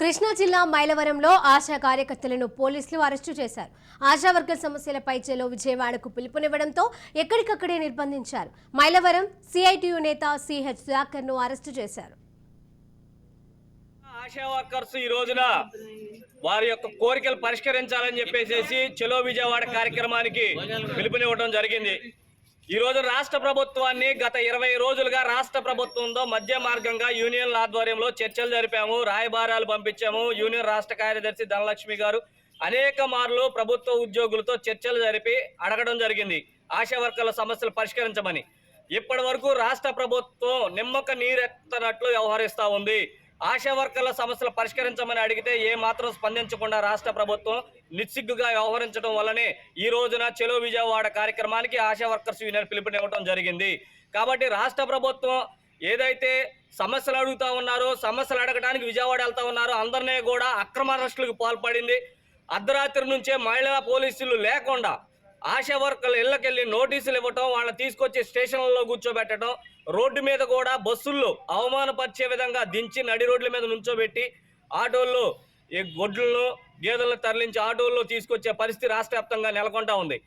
కృష్ణా జిల్లా మైలవరంలో ఆశా కార్యకర్తలను పోలీసులు అరెస్టు చేశారు. ఆశా వర్గ సమస్యలపై చెలో విజయవాడకు పిలుపునివ్వడంతో ఎక్కడికక్కడే నిర్బంధించారు. మైలవరం సిఐటియు నేత సిహెచ్ సుధాకర్ ను అరెస్టు చేశారు. ఆశా వర్కర్స్ ఈ రోజున వారి యొక్క కోరికలు పరిష్కరించాలని చెప్పేసి చెలో విజయవాడ కార్యక్రమానికి పిలుపునివ్వడం జరిగింది. ఈ రోజు రాష్ట్ర ప్రభుత్వాన్ని గత 20 రోజులుగా రాష్ట్ర ప్రభుత్వంతో మధ్య మార్గంగా యూనియన్ల ఆధ్వర్యంలో చర్చలు జరిపాము, రాయబారాలు పంపించాము. యూనియన్ రాష్ట్ర కార్యదర్శి ధనలక్ష్మి గారు అనేక మార్లు ప్రభుత్వ ఉద్యోగులతో చర్చలు జరిపి అడగడం జరిగింది ఆశా వర్కర్ల సమస్యలు పరిష్కరించమని. ఇప్పటి వరకు రాష్ట్ర ప్రభుత్వం నిమ్మక నీరెత్తనట్లు వ్యవహరిస్తూ ఉంది. ఆశా వర్కర్ల సమస్యలు పరిష్కరించమని అడిగితే ఏ మాత్రం స్పందించకుండా రాష్ట్ర ప్రభుత్వం నిస్సిగ్గుగా వ్యవహరించడం వల్లనే ఈ రోజున చెలో విజయవాడ కార్యక్రమానికి ఆశా వర్కర్స్ యూనియన్ పిలుపునివ్వడం జరిగింది. కాబట్టి రాష్ట్ర ప్రభుత్వం ఏదైతే సమస్యలు అడుగుతా ఉన్నారో, సమస్యలు అడగడానికి విజయవాడ వెళ్తా ఉన్నారో, అందరినీ కూడా అక్రమ అరెస్టులకు పాల్పడింది. అర్ధరాత్రి నుంచే మహిళా పోలీసులు లేకుండా ఆశా వర్కర్లు ఇళ్లకెళ్ళి నోటీసులు ఇవ్వటం, వాళ్ళని తీసుకొచ్చి స్టేషన్లలో కూర్చోబెట్టడం, రోడ్డు మీద కూడా బస్సుల్లో అవమానపరిచే విధంగా దించి నడి రోడ్ల మీద నుంచోబెట్టి ఆటోల్లో ఈ గొడ్లను గేదెలను తరలించి ఆటోల్లో తీసుకొచ్చే పరిస్థితి రాష్ట్ర వ్యాప్తంగా నెలకొంటా ఉంది.